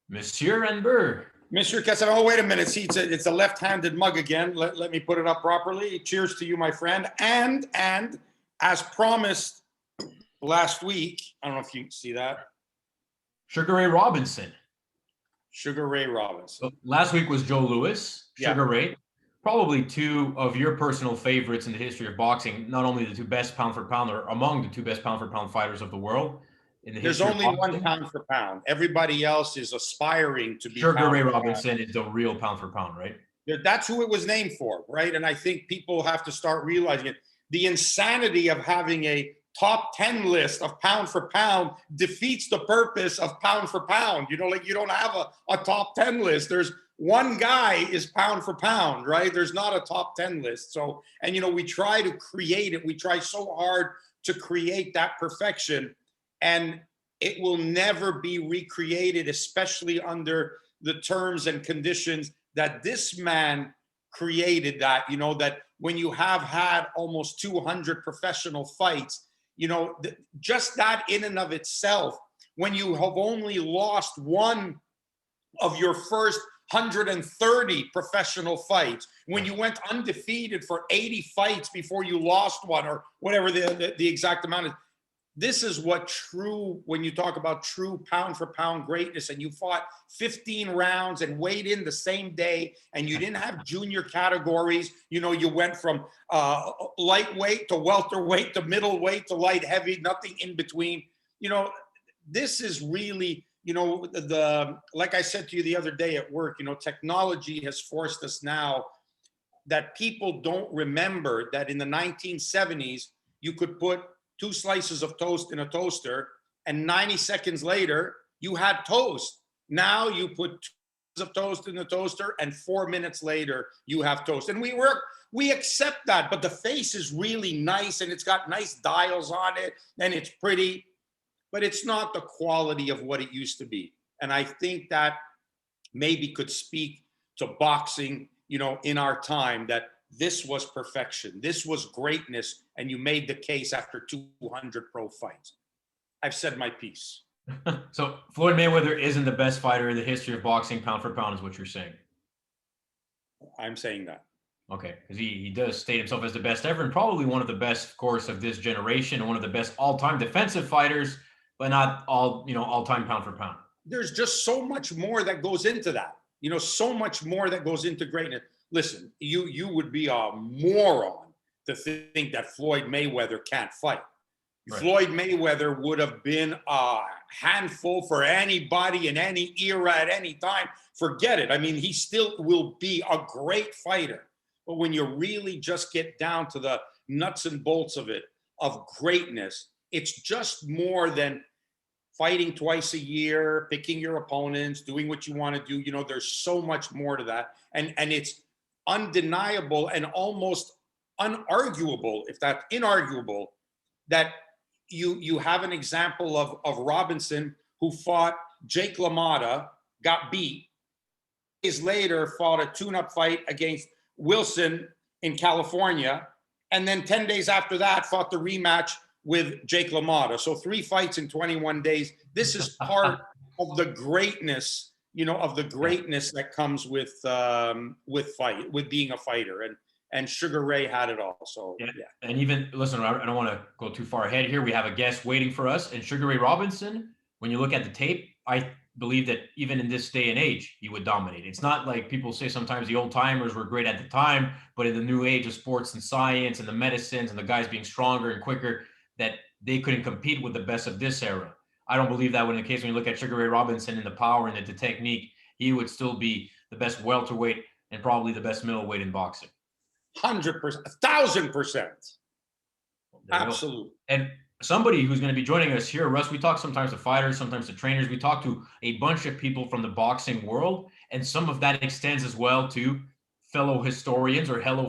Monsieur Anber. Mr. Casanova, oh, wait a minute. See, it's a left-handed mug again. Let me put it up properly. Cheers to you, my friend. And as promised last week, I don't know if you can see that. Sugar Ray Robinson. Sugar Ray Robinson. So last week was Joe Louis, Sugar Ray. Probably two of your personal favorites in the history of boxing. Not only the two best pound for pound, or among the two best pound for pound fighters of the world. There's only one pound for pound. Everybody else is aspiring to be. Sugar Ray Robinson is the real pound for pound, right? That's who it was named for, right? And I think people have to start realizing it. The insanity of having a top 10 list of pound for pound defeats the purpose of pound for pound. You know, like you don't have a top 10 list. There's one guy is pound for pound, right? There's not a top 10 list. So, and you know, we try to create it. We try so hard to create that perfection. And it will never be recreated, especially under the terms and conditions that this man created. That, you know, that when you have had almost 200 professional fights, you know, just that in and of itself, when you have only lost one of your first 130 professional fights, when you went undefeated for 80 fights before you lost one, or whatever the exact amount is. This is what true, when you talk about true pound for pound greatness, and you fought 15 rounds and weighed in the same day, and you didn't have junior categories. You know, you went from lightweight to welterweight to middleweight to light heavy, nothing in between. You know, this is really, you know, like I said to you the other day at work, you know, technology has forced us now that people don't remember that in the 1970s, you could put 2 slices of toast in a toaster, and 90 seconds later, you had toast. Now you put 2 slices of toast in the toaster, and 4 minutes later, you have toast. And we accept that, but the face is really nice, and it's got nice dials on it, and it's pretty, but it's not the quality of what it used to be. And I think that maybe could speak to boxing, you know, in our time, that this was perfection. This was greatness. And you made the case after 200 pro fights. I've said my piece. So Floyd Mayweather isn't the best fighter in the history of boxing, pound for pound, is what you're saying. I'm saying that. Okay, because he does state himself as the best ever, and probably one of the best, of course, of this generation, and one of the best all-time defensive fighters, but not all-time pound for pound. There's just so much more that goes into that. You know, so much more that goes into greatness. Listen, you would be a moron to think that Floyd Mayweather can't fight. Right. Floyd Mayweather would have been a handful for anybody in any era at any time. Forget it. I mean, he still will be a great fighter. But when you really just get down to the nuts and bolts of it, of greatness, it's just more than fighting twice a year, picking your opponents, doing what you want to do. You know, there's so much more to that. And it's undeniable and almost unarguable, if that's inarguable, that you have an example of Robinson, who fought Jake LaMotta, got beat. Days later, fought a tune-up fight against Wilson in California, and then 10 days after that, fought the rematch with Jake LaMotta. So 3 fights in 21 days. This is part of the greatness, you know, of the greatness that comes with being a fighter, and Sugar Ray had it all. So yeah. And even listen, I don't want to go too far ahead here. We have a guest waiting for us, and Sugar Ray Robinson. When you look at the tape, I believe that even in this day and age, he would dominate. It's not like people say sometimes the old timers were great at the time, but in the new age of sports and science and the medicines and the guys being stronger and quicker, that they couldn't compete with the best of this era. I don't believe that when the case when you look at Sugar Ray Robinson and the power and the technique, he would still be the best welterweight and probably the best middleweight in boxing. 100%, 1,000%. Absolutely. And somebody who's going to be joining us here, Russ, we talk sometimes to fighters, sometimes to trainers. We talk to a bunch of people from the boxing world, and some of that extends as well to fellow historians or fellow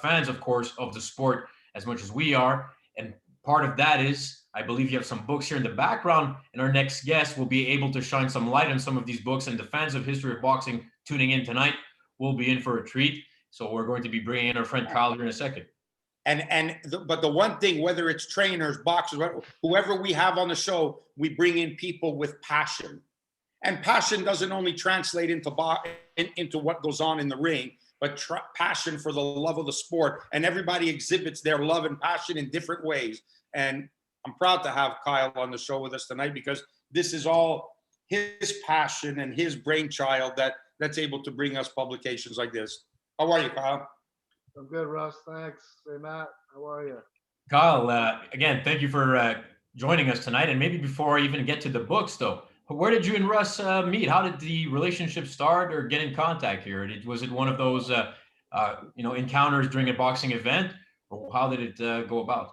fans, of course, of the sport as much as we are. And part of that is, I believe you have some books here in the background, and our next guest will be able to shine some light on some of these books. And the fans of history of boxing tuning in tonight will be in for a treat. So we're going to be bringing in our friend Kyle here in a second. But the one thing, whether it's trainers, boxers, whoever we have on the show, we bring in people with passion. And passion doesn't only translate into what goes on in the ring, but passion for the love of the sport. And everybody exhibits their love and passion in different ways. And I'm proud to have Kyle on the show with us tonight, because this is all his passion and his brainchild that's able to bring us publications like this. How are you, Kyle? I'm good, Russ. Thanks. Hey, Matt, how are you? Kyle, again, thank you for joining us tonight. And maybe before I even get to the books, though, where did you and Russ meet? How did the relationship start or get in contact here? Was it one of those, encounters during a boxing event, or how did it go about?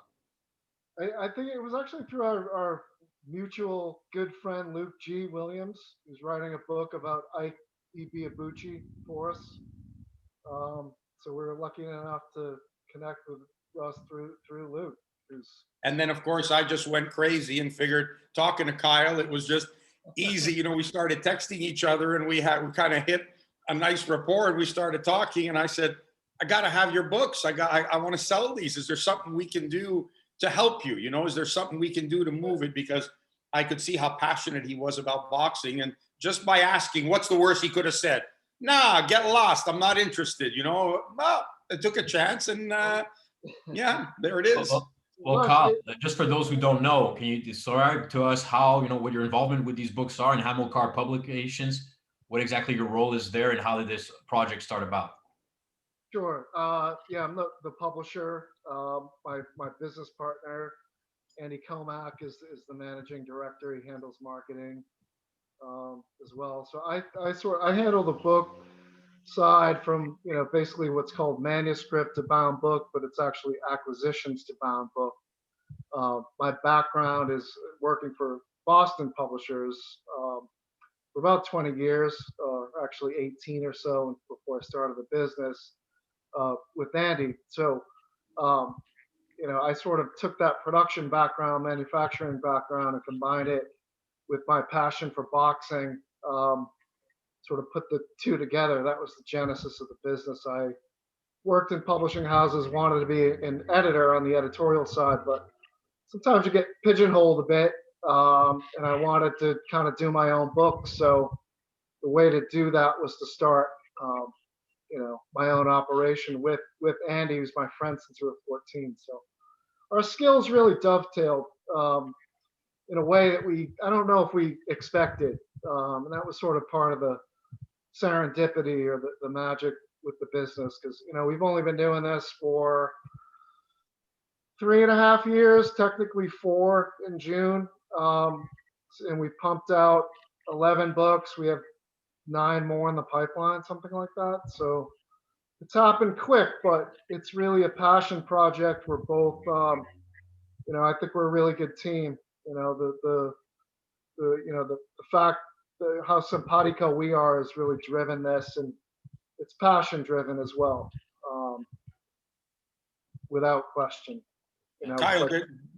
I think it was actually through our mutual good friend, Luke G. Williams, who's writing a book about Ike Ibiabuchi for us. So we were lucky enough to connect with Russ through Luke. And then, of course, I just went crazy and figured, talking to Kyle, it was just easy. We started texting each other, and we kind of hit a nice rapport, and we started talking. And I said, I got to have your books. I want to sell these. Is there something we can do to help you? Is there something we can do to move it? Because I could see how passionate he was about boxing. And just by asking, what's the worst he could have said? Nah, get lost. I'm not interested. Well, I took a chance, and yeah, there it is. Well, Kyle, just for those who don't know, can you describe to us how, what your involvement with these books are and Hamilcar Publications, what exactly your role is there, and how did this project start about? Sure. Yeah, I'm the publisher. My business partner, Andy Comac, is the managing director. He handles marketing as well. So I handle the book side from basically what's called manuscript to bound book, but it's actually acquisitions to bound book. My background is working for Boston publishers for about 20 years, actually 18 or so before I started the business with Andy. So I sort of took that production background, manufacturing background, and combined it with my passion for boxing. Sort of put the two together. That was the genesis of the business. I worked in publishing houses, wanted to be an editor on the editorial side, but sometimes you get pigeonholed a bit, and I wanted to kind of do my own book. So the way to do that was to start, my own operation with Andy, who's my friend since we were 14. So our skills really dovetailed in a way that I don't know if we expected. And that was sort of part of the serendipity or the magic with the business, because we've only been doing this for 3.5 years, technically 4 in June, and we pumped out 11 books. We have 9 more in the pipeline, something like that. So it's happened quick, but it's really a passion project. We're both I think we're a really good team. The fact how simpatico we are has really driven this, and it's passion driven as well, without question. Kyle,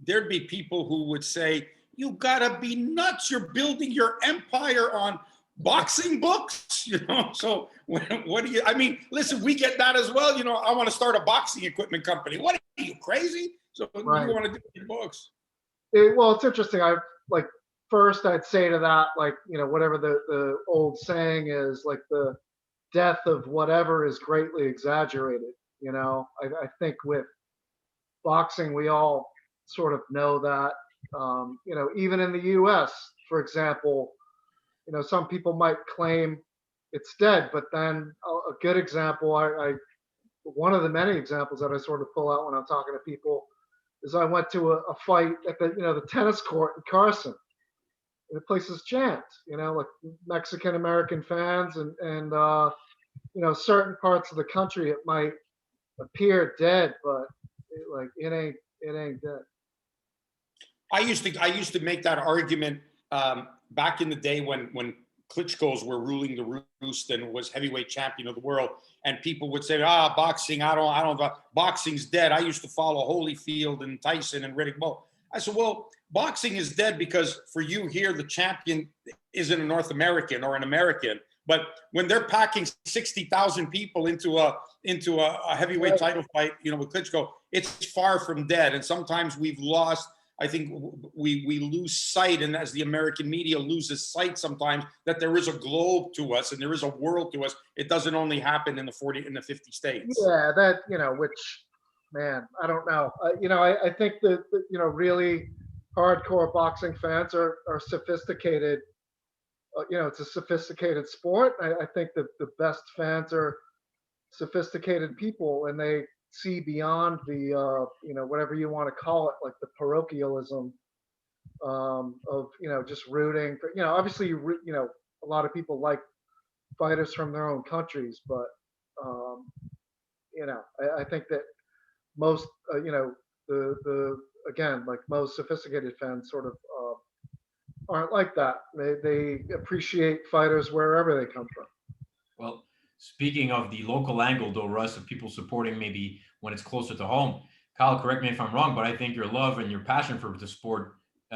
there'd be people who would say, you gotta be nuts. You're building your empire on boxing books, So what do you, listen, we get that as well. I want to start a boxing equipment company. What are you, crazy? So what do you want to do with your books? Well, it's interesting. First, I'd say to that, whatever the old saying is, the death of whatever is greatly exaggerated. I think with boxing, we all sort of know that. Even in the U.S., for example, some people might claim it's dead, but then a good example, one of the many examples that I sort of pull out when I'm talking to people is I went to a fight at the tennis court in Carson. The place is jammed, Mexican American fans and certain parts of the country, it might appear dead, but it ain't dead. I used to make that argument back in the day when Klitschko's were ruling the roost and was heavyweight champion of the world, and people would say, boxing, boxing's dead. I used to follow Holyfield and Tyson and Riddick Bowe. I said, well, boxing is dead because for you here, the champion isn't a North American or an American. But when they're packing 60,000 people into a heavyweight title fight, with Klitschko, it's far from dead. And sometimes we've lost I think we lose sight, and as the American media loses sight sometimes, that there is a globe to us and there is a world to us. It doesn't only happen in the 50 states. Yeah, that, which, man, I don't know. I think that, really hardcore boxing fans are sophisticated. It's a sophisticated sport. I think that the best fans are sophisticated people, and they see beyond the, whatever you want to call it, like the parochialism of, just rooting for, obviously, a lot of people like fighters from their own countries, but, I think that most, again, like most sophisticated fans sort of aren't like that. They appreciate fighters wherever they come from. Well, speaking of the local angle, though, Russ, of people supporting maybe when it's closer to home, Kyle, correct me if I'm wrong, but I think your love and your passion for the sport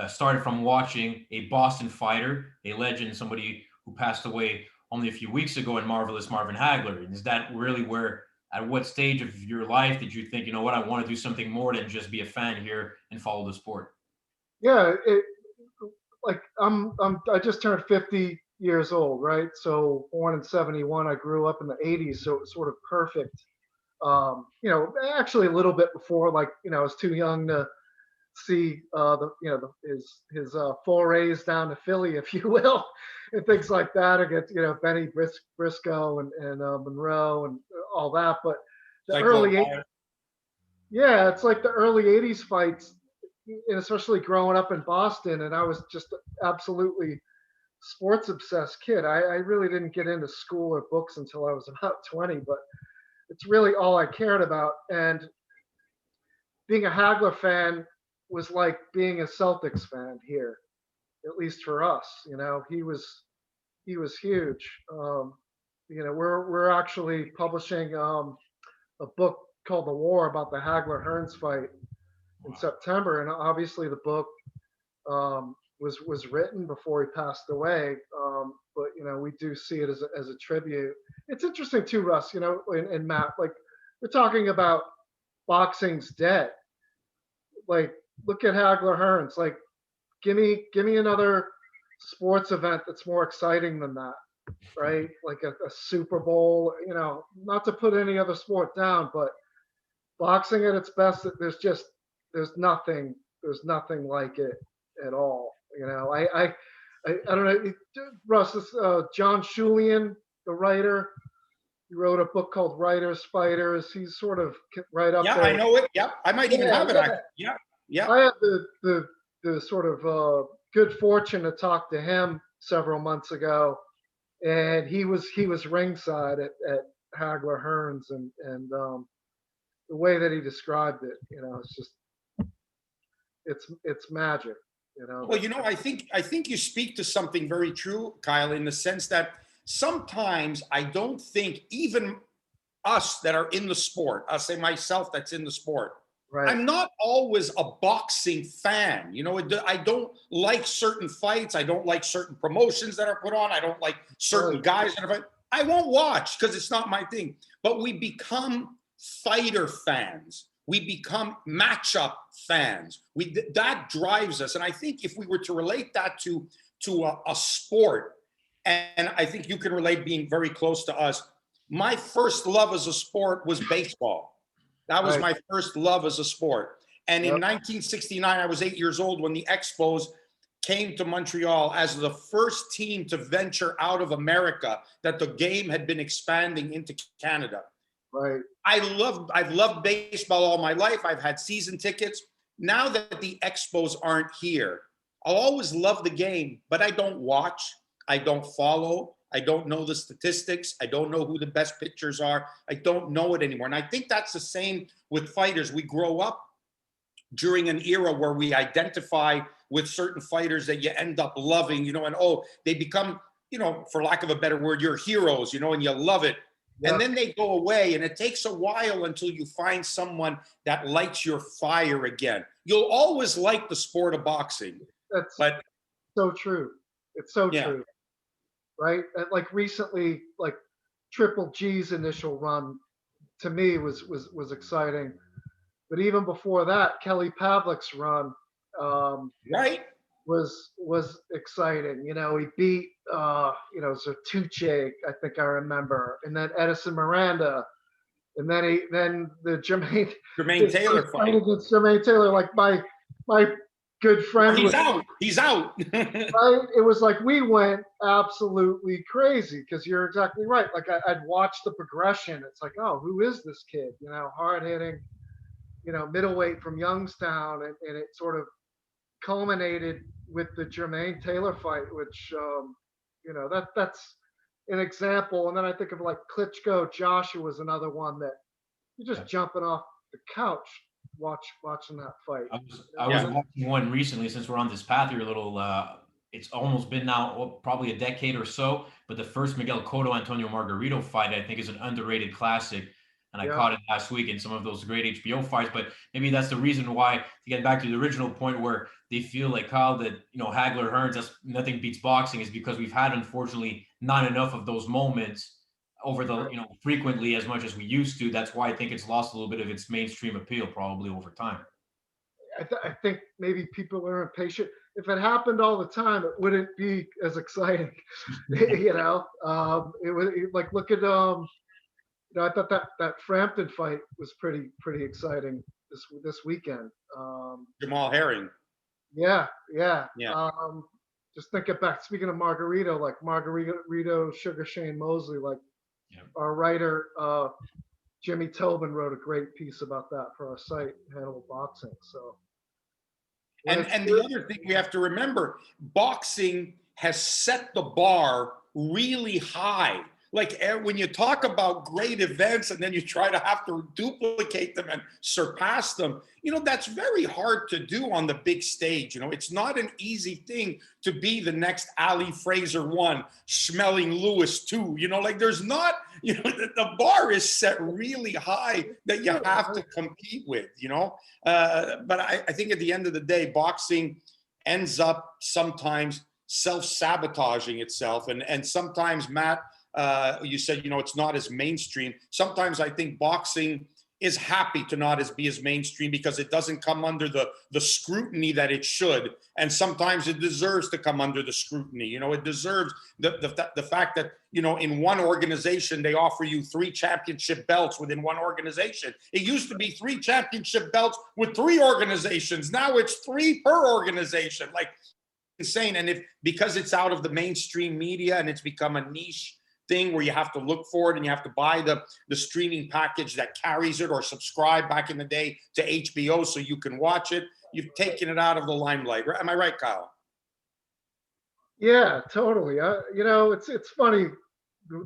started from watching a Boston fighter, a legend, somebody who passed away only a few weeks ago, in marvelous Marvin Hagler. And is that really where, at what stage of your life did you think, you know what, I want to do something more than just be a fan here and follow the sport? Yeah, I just turned 50 years old, right? So born in 71, I grew up in the 80s, so it was sort of perfect. Actually a little bit before, like, I was too young to see his forays down to Philly, if you will, and things like that against, Benny Briscoe and Monroe and all that. But the Like early 80s, yeah, it's like the early 80s fights, and especially growing up in Boston, and I was just absolutely sports obsessed kid. I really didn't get into school or books until I was about 20, but it's really all I cared about. And being a Hagler fan was like being a Celtics fan here, at least for us. He was huge. We're actually publishing a book called The War about the Hagler Hearns fight in September, and obviously the book was written before he passed away. But we do see it as a tribute. It's interesting too, Russ. And Matt, like, we're talking about boxing's dead. Like, look at Hagler Hearns. Like, give me another sports event that's more exciting than that, right? Like a Super Bowl. Not to put any other sport down, but boxing at its best, there's nothing like it at all. I don't know, Russ. This, John Shulian, the writer, he wrote a book called Writers Fighters. He's sort of right up there. Yeah, I know it. Yeah, I might even have it. Yeah. I had the sort of good fortune to talk to him several months ago, and he was ringside at Hagler Hearns, and the way that he described it, it's just it's magic. Well, I think you speak to something very true, Kyle, in the sense that sometimes I don't think even us that are in the sport, I'll say myself that's in the sport, right, I'm not always a boxing fan. I don't like certain fights. I don't like certain promotions that are put on. I don't like certain guys that are fighting. I won't watch because it's not my thing. But we become fighter fans. We become matchup fans. That drives us. And I think if we were to relate that to a sport, and I think you can relate being very close to us, my first love as a sport was baseball. That was my first love as a sport. And in 1969, I was 8 years old when the Expos came to Montreal as the first team to venture out of America, that the game had been expanding into Canada. Right. I've loved baseball all my life. I've had season tickets. Now that the Expos aren't here, I'll always love the game, but I don't watch. I don't follow. I don't know the statistics. I don't know who the best pitchers are. I don't know it anymore. And I think that's the same with fighters. We grow up during an era where we identify with certain fighters that you end up loving, and they become, for lack of a better word, your heroes, and you love it. Yeah. And then they go away, and it takes a while until you find someone that lights your fire again. You'll always like the sport of boxing. That's so true. It's so true. Right? And like recently, like Triple G's initial run to me was exciting. But even before that, Kelly Pavlik's run Right. was exciting. You know, he beat Zertuche, I think I remember, and then Edison Miranda, and then the Jermaine Jermaine Taylor fight against Jermaine Taylor. Like my good friend he's out. He's out. right. It was like we went absolutely crazy because you're exactly right. Like I'd watch the progression. It's like, oh, who is this kid? You know, hard hitting, middleweight from Youngstown, and it sort of culminated with the Jermaine Taylor fight, which that's an example. And then I think of like Klitschko Joshua was another one that you're just jumping off the couch watching that fight. I was watching one recently, since we're on this path here a little. It's almost been now probably a decade or so, but the first Miguel Coto Antonio Margarito fight, I think, is an underrated classic. And I caught it last week in some of those great HBO fights. But maybe that's the reason why, to get back to the original point where they feel like, Kyle, that, Hagler, Hearns, that's nothing beats boxing, is because we've had, unfortunately, not enough of those moments over the, frequently as much as we used to. That's why I think it's lost a little bit of its mainstream appeal probably over time. I think maybe people are impatient. If it happened all the time, it wouldn't be as exciting. It was like, look at I thought that Frampton fight was pretty exciting this weekend. Jamal Herring. Yeah. Yeah. Just thinking back. Speaking of Margarito, like Margarito, Sugar Shane Mosley, like our writer Jimmy Tobin wrote a great piece about that for our site, Hannibal Boxing. So, and the other thing we have to remember, boxing has set the bar really high. Like when you talk about great events and then you try to have to duplicate them and surpass them, that's very hard to do on the big stage. It's not an easy thing to be the next Ali Fraser 1, Schmeling Lewis 2. Like there's not, the bar is set really high that you have to compete with, But I think at the end of the day, boxing ends up sometimes self-sabotaging itself. And sometimes, Matt, you said, it's not as mainstream. Sometimes I think boxing is happy to not be as mainstream because it doesn't come under the scrutiny that it should. And sometimes it deserves to come under the scrutiny. It deserves the fact that, in one organization, they offer you 3 championship belts within one organization. It used to be 3 championship belts with 3 organizations. Now it's 3 per organization. Like, insane. And because it's out of the mainstream media and it's become a niche thing where you have to look for it and you have to buy the streaming package that carries it, or subscribe back in the day to HBO so you can watch it, you've taken it out of the limelight. Am I right, Kyle? Yeah, totally. It's funny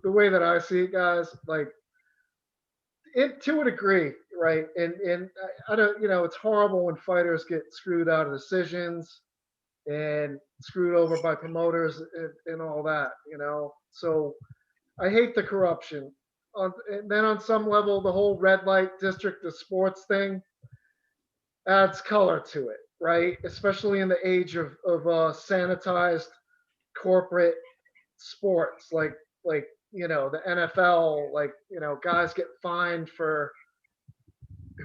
the way that I see it, guys. Like, to a degree, right? And I don't, it's horrible when fighters get screwed out of decisions and screwed over by promoters and all that, So I hate the corruption. And then on some level, the whole red light district of sports thing adds color to it, right? Especially in the age of sanitized corporate sports, like the NFL, guys get fined for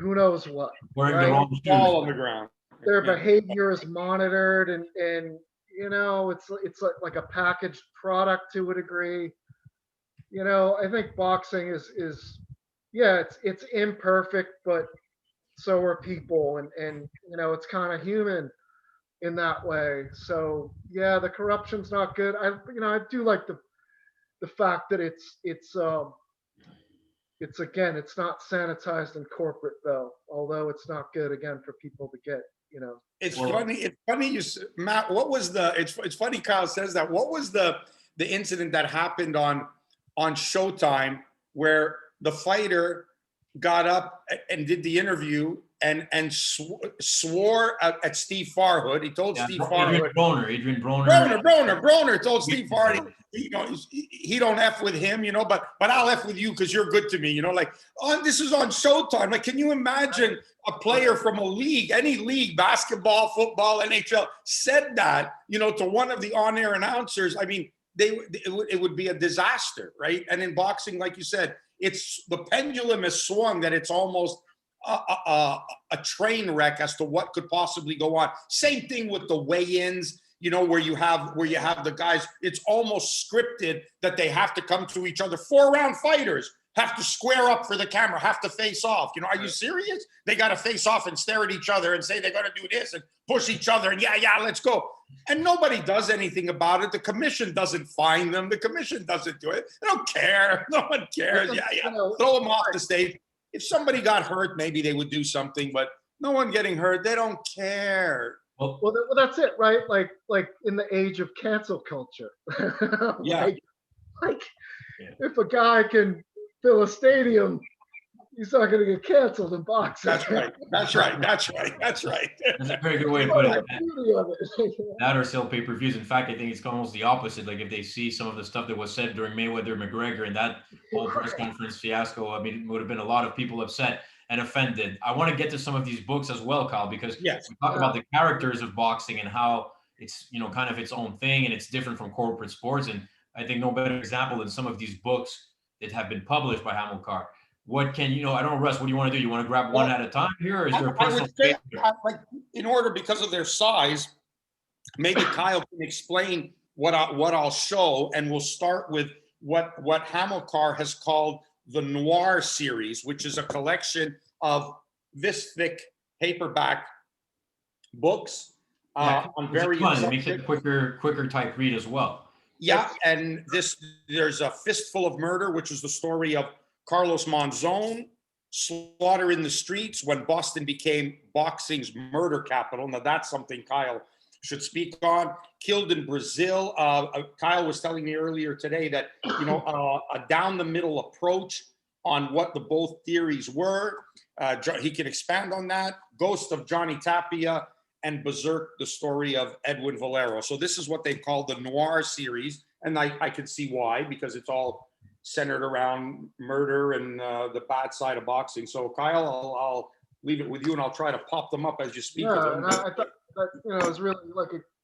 who knows what. Wearing right? the wrong shoes. Ball on the ground. Their behavior is monitored, and it's like a packaged product to a degree. I think boxing is it's imperfect, but so are people, and it's kind of human in that way. So yeah, the corruption's not good. I do like the fact that it's again, it's not sanitized and corporate though, although it's not good again for people to get, It's funny you, Matt, what was it's funny Kyle says that. What was the incident that happened on Showtime where the fighter got up and did the interview and swore at Steve Farhood. He told Steve Farhood. Adrian Broner. Broner told Steve Farhood, he don't F with him, but I'll F with you because you're good to me, this is on Showtime. Like, can you imagine a player from a league, any league, basketball, football, NHL, said that, to one of the on-air announcers? I mean, it would be a disaster, right? And in boxing, like you said, it's the pendulum has swung that it's almost a train wreck as to what could possibly go on. Same thing with the weigh-ins, you know, where you have the guys, it's almost scripted that they have to come to each other. 4-round fighters have to square up for the camera, have to face off. You know, are you serious? They got to face off and stare at each other and say they're going to do this and push each other and yeah, let's go. And nobody does anything about it. The commission doesn't fine them. The commission doesn't do it. They don't care. No one cares. Yeah. Throw them off the stage. If somebody got hurt, maybe they would do something, but no one getting hurt. They don't care. Well, that's it, right? Like in the age of cancel culture. Yeah. If a guy can fill a stadium, he's not going to get canceled in boxing. That's right. That's That's a very good way to put it. That or sell pay-per-views. In fact, I think it's almost the opposite. Like if they see some of the stuff that was said during Mayweather-McGregor and that whole press conference fiasco, I mean, would have been a lot of people upset and offended. I want to get to some of these books as well, Kyle, because we talk about the characters of boxing and how it's, you know, kind of its own thing and it's different from corporate sports. And I think no better example than some of these books that have been published by Hamilcar. What can, you know, I don't know, Russ, what do you want to do? You want to grab one at a time here, or is there a personal favorite? Like, in order, because of their size, maybe Kyle can explain what I'll show, and we'll start with what Hamilcar has called the Noir series, which is a collection of this thick paperback books on various subjects. It makes it quicker type read as well. Yeah, and there's a Fistful of Murder, which is the story of Carlos Monzone, Slaughter in the Streets, when Boston became boxing's murder capital. Now that's something Kyle should speak on. Killed in Brazil. Kyle was telling me earlier today that, you know, a down the middle approach on what the both theories were. He can expand on that. Ghost of Johnny Tapia and Berserk, the story of Edwin Valero. So this is what they call the Noir series. And I can see why, because it's all centered around murder and the bad side of boxing. So Kyle, I'll leave it with you and I'll try to pop them up as you speak. Yeah, and I thought that, you know, it was really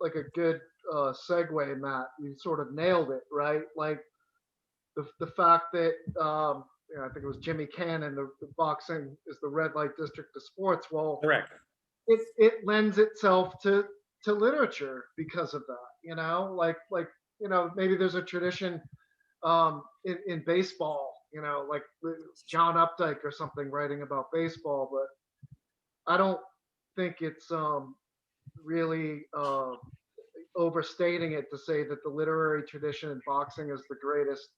like a good segue in that. You sort of nailed it, right? Like the fact that, you know, I think it was Jimmy Cannon, the boxing is the red light district of sports. Well, correct. It lends itself to literature because of that, you know, like, you know, maybe there's a tradition in baseball, you know, like John Updike or something writing about baseball, but I don't think it's really overstating it to say that the literary tradition in boxing is the greatest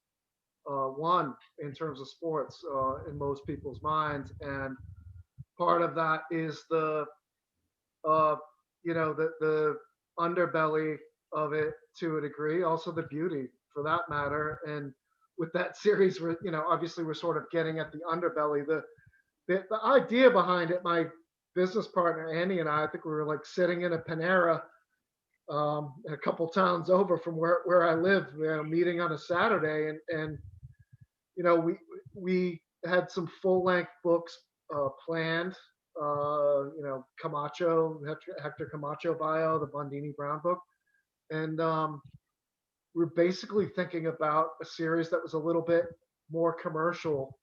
one in terms of sports in most people's minds. And part of that is the you know, the underbelly of it to a degree, also the beauty for that matter. And with that series, we're, you know, obviously we're sort of getting at the underbelly. The idea behind it, my business partner Andy and I think we were like sitting in a Panera a couple towns over from where I live, you know, meeting on a Saturday, and you know, we had some full-length books planned. You know, Hector Camacho bio, the Bundini Brown book, and we're basically thinking about a series that was a little bit more commercial,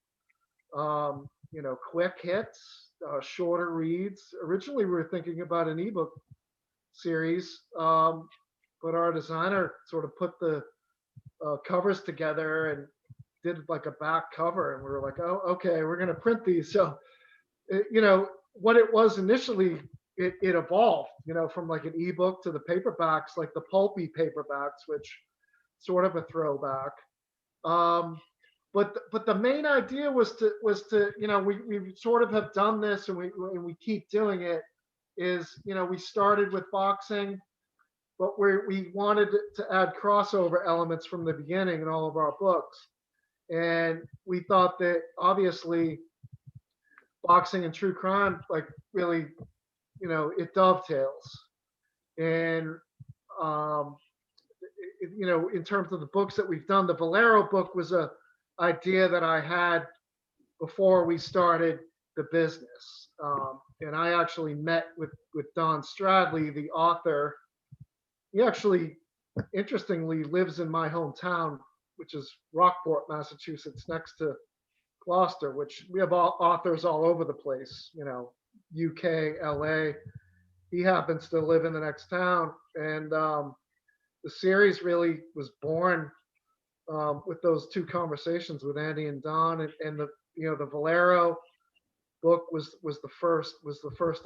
you know, quick hits, shorter reads. Originally, we were thinking about an ebook series, but our designer sort of put the covers together and did like a back cover, and we were like, oh, okay, we're going to print these. So, you know, what it was initially, it evolved, you know, from like an ebook to the paperbacks, like the pulpy paperbacks, which sort of a throwback. But the main idea was to you know, we sort of have done this and we keep doing it, is, you know, we started with boxing, but we wanted to add crossover elements from the beginning in all of our books. And we thought that obviously boxing and true crime, like, really, you know, it dovetails. And you know, in terms of the books that we've done, the Valero book was a idea that I had before we started the business. And I actually met with Don Stradley, the author. He actually, interestingly, lives in my hometown, which is Rockport, Massachusetts, next to Gloucester, which we have authors all over the place, UK, LA. He happens to live in the next town. And the series really was born with those two conversations with Andy and Don, and the Valero book was the first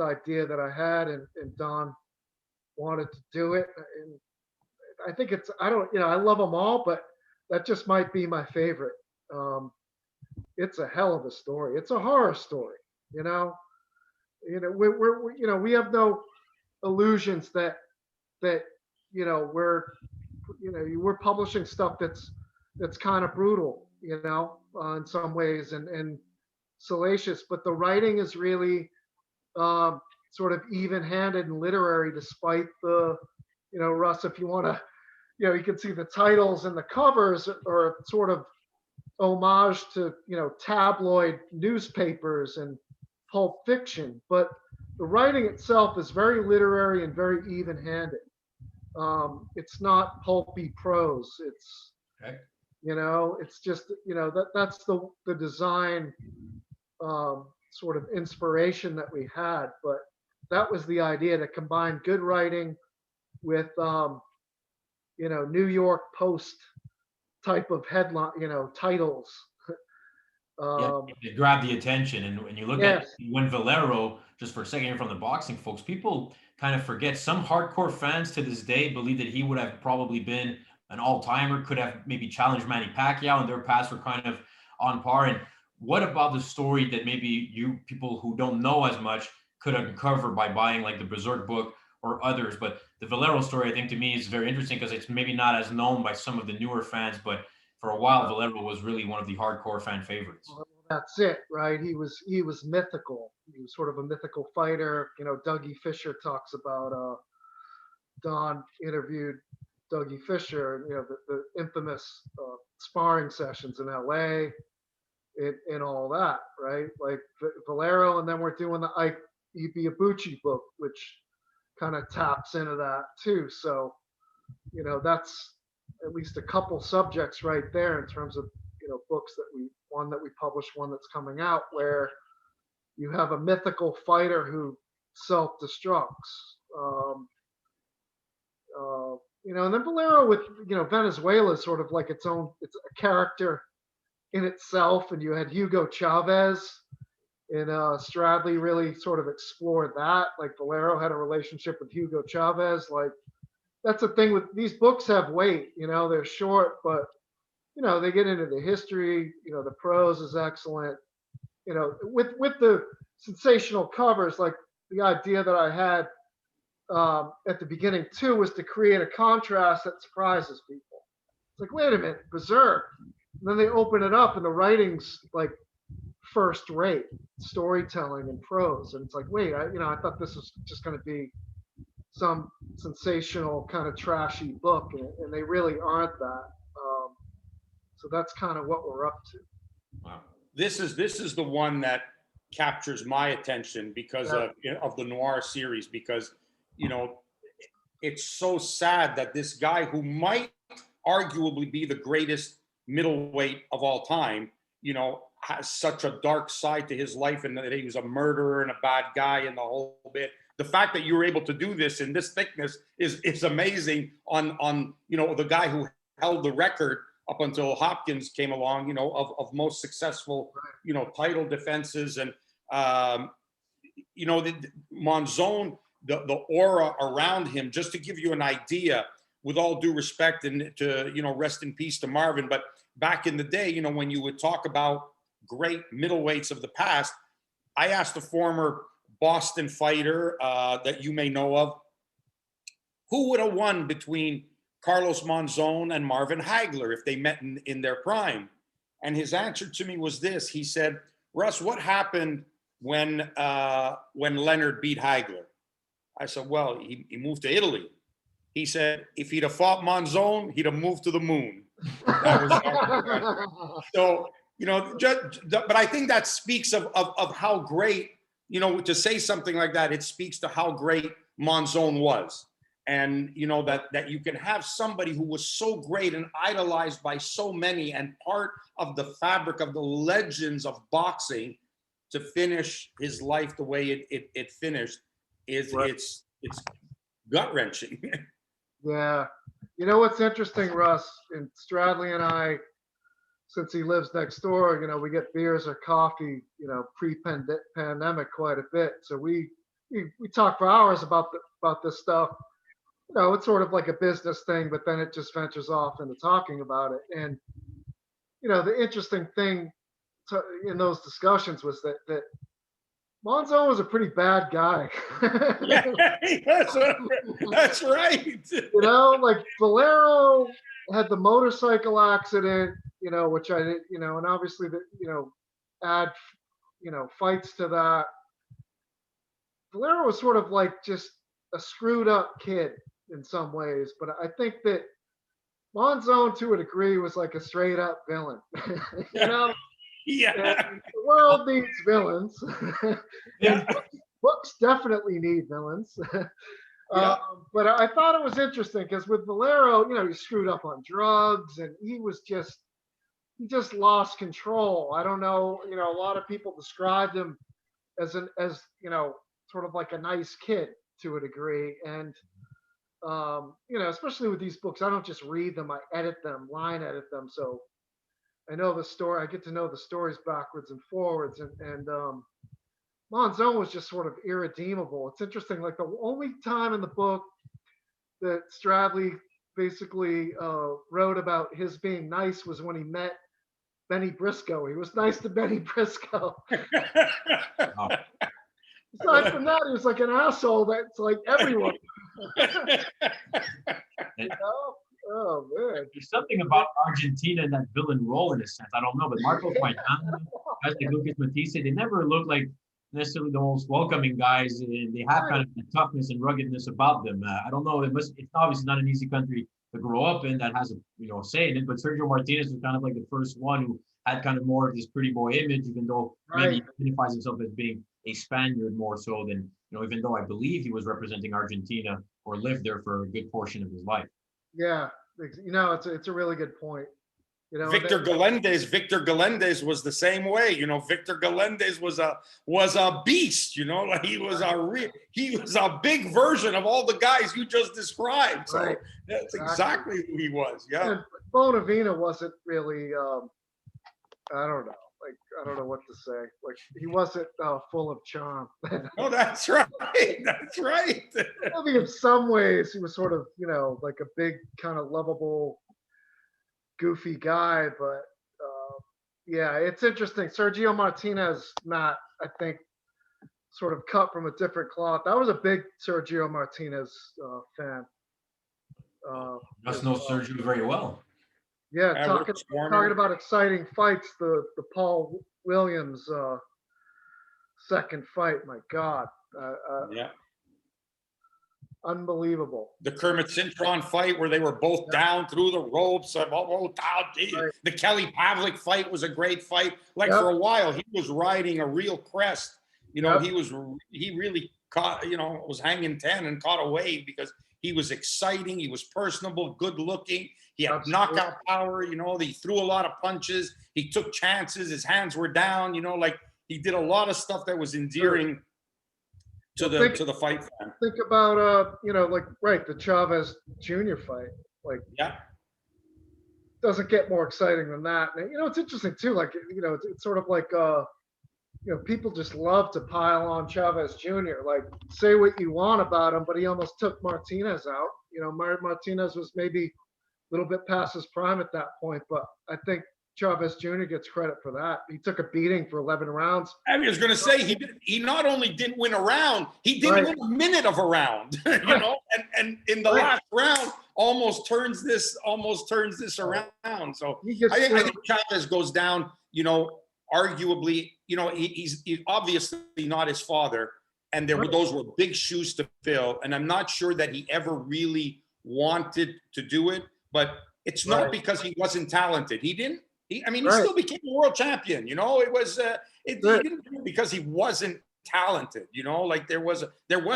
idea that I had, and Don wanted to do it. And I think I love them all, but that just might be my favorite. It's a hell of a story. It's a horror story, we have no illusions that we're publishing stuff that's kind of brutal, in some ways, and salacious, but the writing is really sort of even-handed and literary, despite the, Russ, if you want to, you can see the titles and the covers are sort of homage to, tabloid newspapers and pulp fiction, but the writing itself is very literary and very even-handed. It's not pulpy prose. It's, okay. It's just, that's the design sort of inspiration that we had, but that was the idea, to combine good writing with, New York Post type of headline, titles. It grabbed the attention. And when you look Yes. at when Valero, just for a second here from the boxing folks, people kind of forget, some hardcore fans to this day believe that he would have probably been an all-timer, could have maybe challenged Manny Pacquiao, and their paths were kind of on par. And what about the story that maybe you people who don't know as much could uncover by buying like the Berserk book or others? But the Valero story, I think, to me is very interesting because it's maybe not as known by some of the newer fans, but for a while, Valero was really one of the hardcore fan favorites. Well, that's it, right? He was mythical. He was sort of a mythical fighter. Dougie Fisher talks about Don interviewed Dougie Fisher, the infamous sparring sessions in LA and all that, right? Like Valero, and then we're doing the Ike Ibeabuchi book, which kind of taps into that too. So, that's at least a couple subjects right there in terms of, books one that we published, one that's coming out, where you have a mythical fighter who self-destructs. And then Valero with, Venezuela is sort of like it's a character in itself. And you had Hugo Chavez, and Stradley really sort of explored that. Like Valero had a relationship with Hugo Chavez. Like, that's the thing with these books, have weight, they're short, but, they get into the history, the prose is excellent, with the sensational covers. Like the idea that I had at the beginning too was to create a contrast that surprises people. It's like, wait a minute, Berserk. And then they open it up and the writing's like first rate storytelling and prose. And it's like, wait, I thought this was just going to be some sensational kind of trashy book, and they really aren't that. So that's kind of what we're up to. Wow. This is the one that captures my attention because of the noir series, because it's so sad that this guy who might arguably be the greatest middleweight of all time, has such a dark side to his life, and that he was a murderer and a bad guy and the whole bit. The fact that you were able to do this in this thickness is amazing on the guy who held the record up until Hopkins came along, of most successful, title defenses. And, the Monzone, the aura around him, just to give you an idea, with all due respect and to, rest in peace to Marvin. But back in the day, when you would talk about great middleweights of the past, I asked a former Boston fighter that you may know of, who would have won between Carlos Monzone and Marvin Hagler if they met in their prime? And his answer to me was this. He said, Russ, what happened when Leonard beat Hagler? I said, well, he moved to Italy. He said, if he'd have fought Monzone, he'd have moved to the moon. So, but I think that speaks of how great, to say something like that, it speaks to how great Monzone was. And you know that you can have somebody who was so great and idolized by so many and part of the fabric of the legends of boxing to finish his life the way it finished is Right. it's gut-wrenching. Yeah. You know what's interesting, Russ? And Stradley and I, since he lives next door, you know, we get beers or coffee, you know, pre-pandemic quite a bit. So we talk for hours about this stuff. You know, it's sort of like a business thing, but then it just ventures off into talking about it. And you know, the interesting thing in those discussions was that Monzone was a pretty bad guy. Yeah, that's right. You know, like Valero had the motorcycle accident, you know, which I did, you know, and obviously you know, add, you know, fights to that. Valero was sort of like just a screwed up kid in some ways, but I think that Monzone, to a degree, was like a straight up villain. You know, Yeah. and the world needs villains. Yeah. And books definitely need villains. Yeah. But I thought it was interesting because with Valero, you know, he screwed up on drugs and he just lost control. I don't know, you know, a lot of people described him as you know, sort of like a nice kid to a degree. And you know, especially with these books, I don't just read them, I edit them, line edit them. So I know the story, I get to know the stories backwards and forwards. And Monzone was just sort of irredeemable. It's interesting, like the only time in the book that Stradley basically wrote about his being nice was when he met Benny Briscoe. He was nice to Benny Briscoe. Oh. Aside from that, he was like an asshole that's like everyone. You know? Oh man. There's something about Argentina in that villain role in a sense. I don't know, but Marcos Maidana, guys like Lucas Matisse, they never look like necessarily the most welcoming guys. They have kind of the toughness and ruggedness about them. I don't know. It's obviously not an easy country to grow up in that has a say in it. But Sergio Martinez was kind of like the first one who had kind of more of this pretty boy image, even though maybe he identifies himself as being a Spaniard more so than, even though I believe he was representing Argentina or lived there for a good portion of his life. Yeah, it's a really good point. Victor Galindez was the same way. Victor Galindez was a beast. Like he was a big version of all the guys you just described. So that's exactly who he was. Yeah. And Bonavina wasn't really. I don't know. Like I don't know what to say. Like he wasn't full of charm. Oh, that's right. That's right. I mean, in some ways, he was sort of like a big kind of lovable, goofy guy. But yeah, it's interesting. Sergio Martinez, Matt, I think, sort of cut from a different cloth. I was a big Sergio Martinez fan. Must know Sergio very well. Yeah, talking about exciting fights. The Paul Williams second fight. My God. Yeah. Unbelievable. The Kermit Cintron fight where they were both down through the ropes. The Kelly Pavlik fight was a great fight. For a while, he was riding a real crest. He really caught, was hanging 10 and caught a wave because he was exciting. He was personable, good looking. He had knockout power. He threw a lot of punches. He took chances. His hands were down. He did a lot of stuff that was endearing to the fight fan. Think about the Chavez Jr. fight. Doesn't get more exciting than that. And, it's interesting too. It's sort of like people just love to pile on Chavez Jr. Say what you want about him, but he almost took Martinez out. Martinez was maybe a little bit past his prime at that point, but I think Chavez Jr. gets credit for that. He took a beating for 11 rounds. I was going to say he not only didn't win a round, he didn't win a minute of a round. And in the last round almost turns this around. So I think Chavez goes down. Arguably, he's obviously not his father, and those were big shoes to fill. And I'm not sure that he ever really wanted to do it, but it's not because he wasn't talented. He didn't. He still became a world champion. It was he didn't do it because he wasn't talented. There was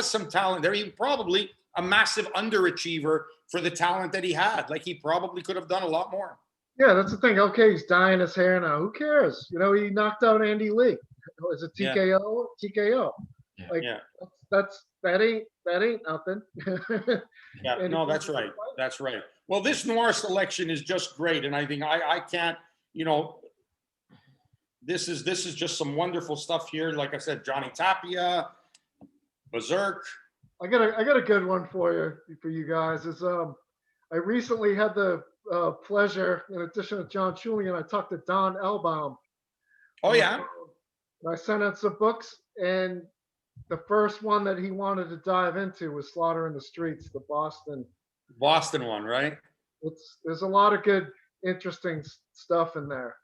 some talent there. He probably, a massive underachiever for the talent that he had. Like, he probably could have done a lot more. Yeah, that's the thing. Okay, he's dyeing his hair now. Who cares? You know, he knocked out Andy Lee. Is it Yeah. TKO? TKO. Yeah. Like Yeah. that ain't nothing. Yeah, And no, he- that's right. That's right. Well, this noir selection is just great, and I think I can't, you know, this is just some wonderful stuff here. Like I said, Johnny Tapia, Berserk. I got a good one for you guys. Is I recently had the pleasure, in addition to John Julian, I talked to Don Elbaum. Oh yeah, And I sent out some books, and the first one that he wanted to dive into was Slaughter in the Streets, the Boston. Boston one, right? There's a lot of good, interesting stuff in there.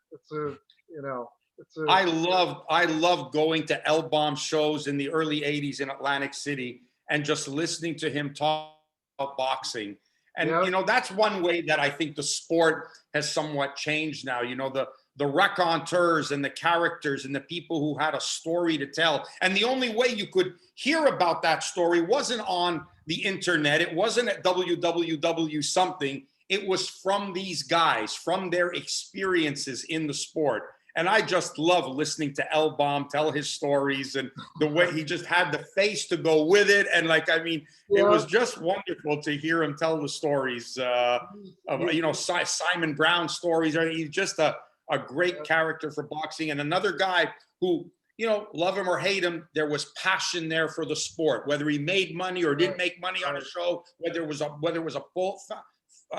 I loved going to Elbaum shows in the early '80s in Atlantic City and just listening to him talk about boxing. And Yep. you know, that's one way that I think the sport has somewhat changed now. You know, the raconteurs and the characters and the people who had a story to tell. And the only way you could hear about that story wasn't on the internet. It wasn't at www something. It was from these guys, from their experiences in the sport. And I just love listening to Elbaum tell his stories, and the way he just had the face to go with it. And like, I mean, it was just wonderful to hear him tell the stories of, you know, Simon Brown stories. He's just a great character for boxing, and another guy who, you know, love him or hate him, there was passion there for the sport, whether he made money or didn't make money on a show, whether it was a full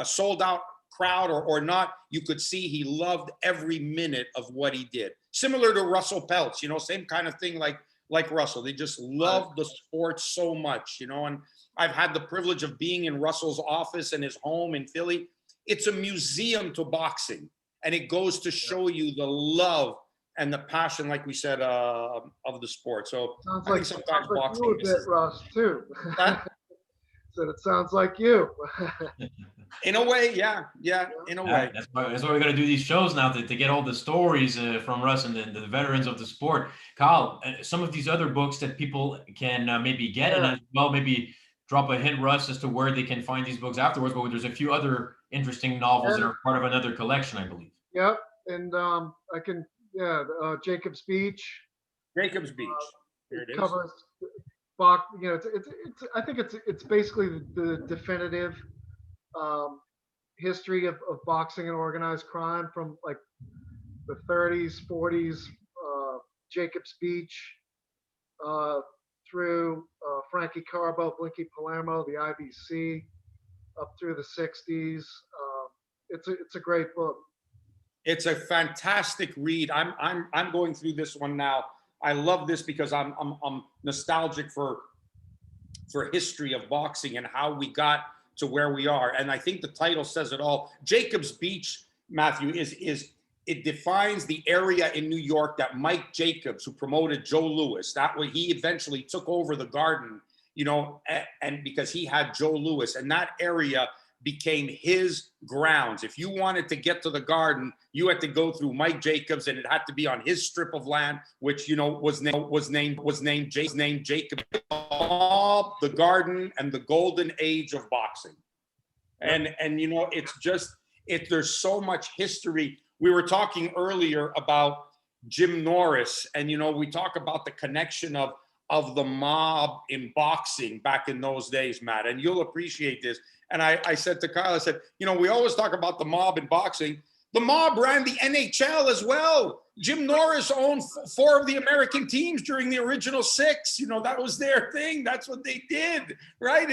sold out crowd or not. You could see he loved every minute of what he did. Similar to Russell Peltz, you know, same kind of thing like Russell. They just loved the sport so much, you know. And I've had the privilege of being in Russell's office and his home in Philly. It's a museum to boxing, and it goes to show you the love and the passion, like we said, of the sport. So Sounds I like, think sometimes boxing you a bit, Russ, too. Said it sounds like you. in a way, yeah, in a way. That's why we're going to do these shows now to get all the stories from Russ and the veterans of the sport. Kyle, some of these other books that people can maybe get, and as well maybe drop a hint, Russ, as to where they can find these books afterwards. But there's a few other interesting novels that are part of another collection, I believe. Yep, and I can, Jacob's Beach. Jacob's Beach. Here it is. Covers you know, it's I think it's basically the definitive history of boxing and organized crime from like the 30s, 40s, Jacob's Beach, through Frankie Carbo, Blinky Palermo, the IBC, up through the 60s. It's a great book. It's a fantastic read. I'm going through this one now. I love this because I'm nostalgic for history of boxing and how we got to where we are. And I think the title says it all. Jacob's Beach, Matthew, it defines the area in New York that Mike Jacobs, who promoted Joe Louis, that way he eventually took over the Garden, you know, and because he had Joe Louis, and that area became his grounds. If you wanted to get to the Garden, you had to go through Mike Jacobs, and it had to be on his strip of land, which, you know, was named Jacob. The Garden and the golden age of boxing. And you know, there's so much history. We were talking earlier about Jim Norris, and you know, we talk about the connection of the mob in boxing back in those days, Matt, and you'll appreciate this. And I said to Kyle, I said, you know, we always talk about the mob in boxing. The mob ran the NHL as well. Jim Norris owned 4 of the American teams during the original 6. You know, that was their thing. That's what they did, right?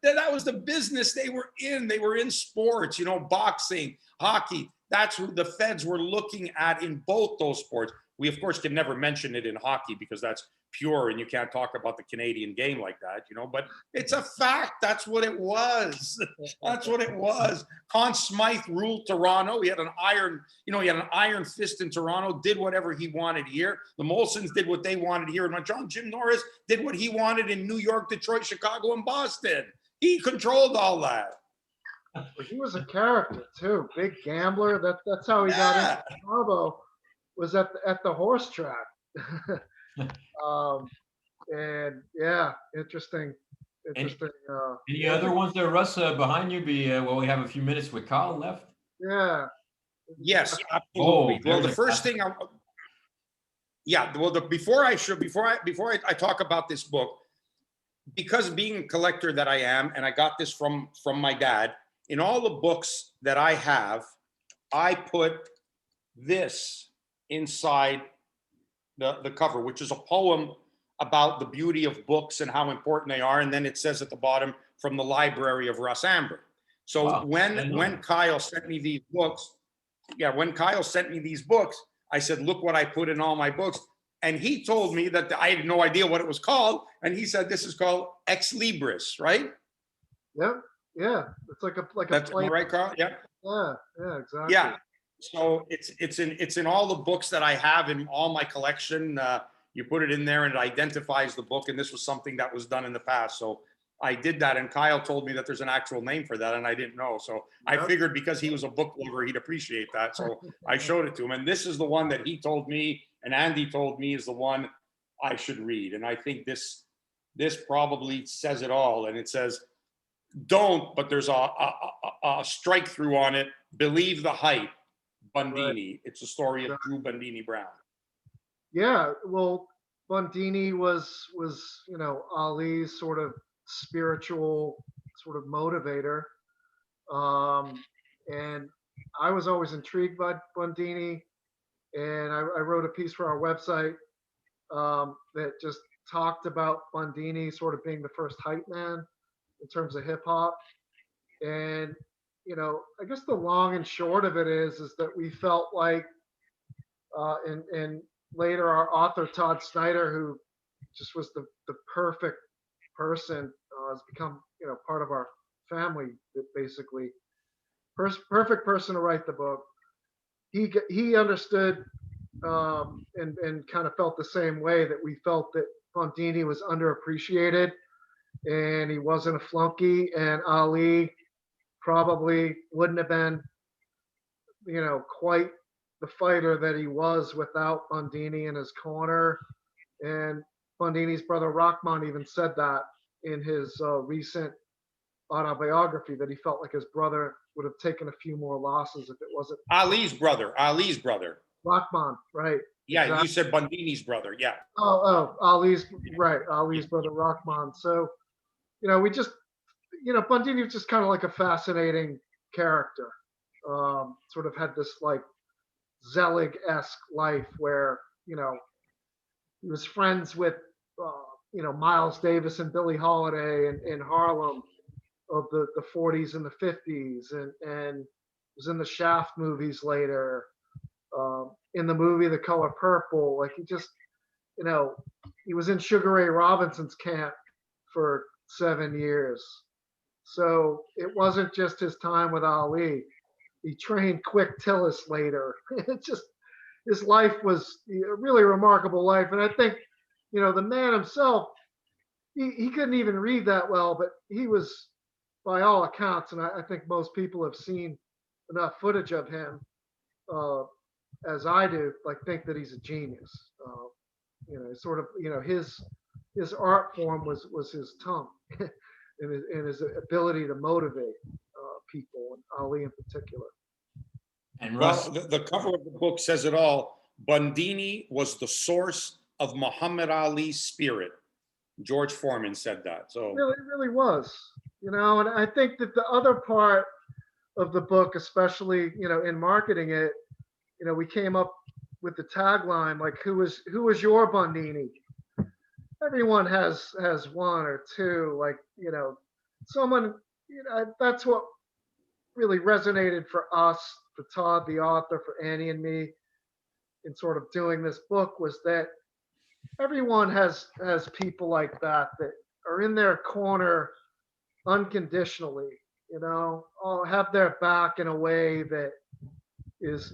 That was the business they were in. They were in sports, you know, boxing, hockey. That's who the feds were looking at in both those sports. We, of course, can never mention it in hockey because that's pure and you can't talk about the Canadian game like that, you know, but it's a fact. That's what it was. That's what it was. Conn Smythe ruled Toronto. He had an iron fist in Toronto, did whatever he wanted here. The Molsons did what they wanted here. And Jim Norris did what he wanted in New York, Detroit, Chicago, and Boston. He controlled all that. He was a character too. Big gambler. That's how he got into Chicago, was at the horse track. And yeah, interesting interesting. Any other ones there, Russ, behind you? Well, we have a few minutes with Kyle left. Yeah. Yes, absolutely. Well, the first thing before I talk about this book, because being a collector that I am, and I got this from my dad, in all the books that I have, I put this inside the cover, which is a poem about the beauty of books and how important they are. And then it says at the bottom, from the library of Russ Anber. So Wow. when Kyle sent me these books, I said, look what I put in all my books. And he told me that I had no idea what it was called. And he said, this is called Xlibris, right? Yep. Yeah. It's like a That's right, Carl? Yeah. Yeah. Yeah, exactly. Yeah. So it's in all the books that I have in all my collection. You put it in there and it identifies the book. And this was something that was done in the past. So I did that. And Kyle told me that there's an actual name for that. And I didn't know. So I figured because he was a book lover, he'd appreciate that. So I showed it to him. And this is the one that he told me and Andy told me is the one I should read. And I think this probably says it all. And it says, don't, but there's a strike through on it. Believe the hype. Bundini. Right. It's a story of Drew Bundini Brown. Yeah, well, Bundini was Ali's sort of spiritual sort of motivator, and I was always intrigued by Bundini, and I wrote a piece for our website that just talked about Bundini sort of being the first hype man in terms of hip hop, and I guess the long and short of it is that we felt like, and later our author Todd Snyder, who just was the perfect person, has become part of our family basically. Perfect person to write the book. He understood and kind of felt the same way that we felt that Bundini was underappreciated and he wasn't a flunky, and Ali probably wouldn't have been, quite the fighter that he was without Bundini in his corner. And Bundini's brother Rahman even said that in his recent autobiography, that he felt like his brother would have taken a few more losses if it wasn't Ali's brother. Rahman, right? Yeah, exactly. You said Bundini's brother. Yeah. Ali's right. Ali's brother Rahman. So, we just, Bundini was just kind of like a fascinating character. Sort of had this like Zelig-esque life where, he was friends with, Miles Davis and Billie Holiday in Harlem of the 40s and the 50s, and was in the Shaft movies later, in the movie The Color Purple. Like he just, he was in Sugar Ray Robinson's camp for 7 years. So it wasn't just his time with Ali. He trained Quick Tillis later. It just, his life was a really remarkable life. And I think, the man himself, he couldn't even read that well, but he was, by all accounts, and I think most people have seen enough footage of him, as I do, like think that he's a genius. Sort of, his art form was his tongue and his ability to motivate people, and Ali in particular. And Russ, the cover of the book says it all. Bundini was the source of Muhammad Ali's spirit. George Foreman said that. So it really was, and I think that the other part of the book, especially, in marketing it, we came up with the tagline, like, who was your Bundini? Everyone has one or two, like, someone, that's what really resonated for us, for Todd, the author, for Annie and me, in sort of doing this book, was that everyone has people like that are in their corner unconditionally, have their back in a way that is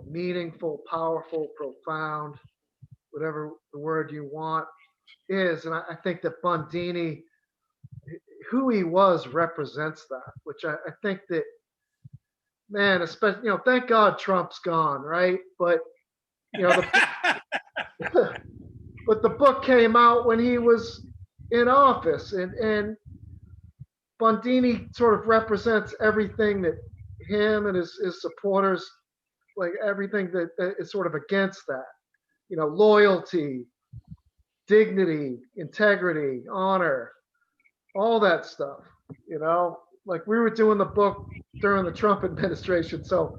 meaningful, powerful, profound, whatever the word you want is. And I think that Bundini, who he was, represents that, which I think that, man, especially, thank God Trump's gone, right? But, but the book came out when he was, in office, and Bundini sort of represents everything that him and his supporters, like everything that is sort of against that. Loyalty, dignity, integrity, honor, all that stuff. Like we were doing the book during the Trump administration, so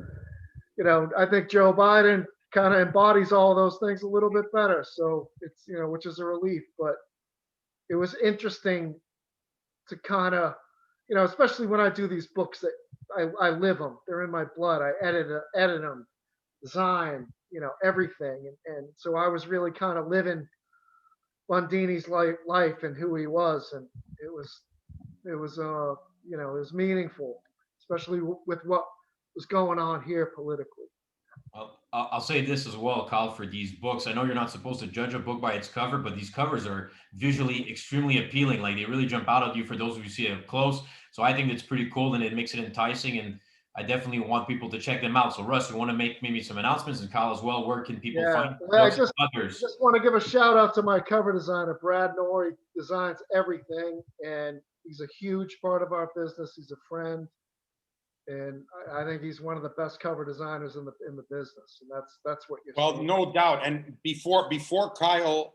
I think Joe Biden kind of embodies all those things a little bit better. So it's which is a relief, but it was interesting to kind of especially when I do these books that I live them. They're in my blood. I edit them, design, everything, and so I was really kind of living Bundini's life and who he was, and it was meaningful, especially with what was going on here politically. I'll say this as well, Kyle, for these books. I know you're not supposed to judge a book by its cover, but these covers are visually extremely appealing. Like they really jump out at you for those who see it up close. So I think it's pretty cool and it makes it enticing. And I definitely want people to check them out. So Russ, you want to make maybe some announcements, and Kyle as well. Where can people find I books just, and others? just want to give a shout out to my cover designer, Brad Noir. He designs everything, and he's a huge part of our business. He's a friend, and I think he's one of the best cover designers in the business, and that's what you're Well, seeing. no doubt. And before Kyle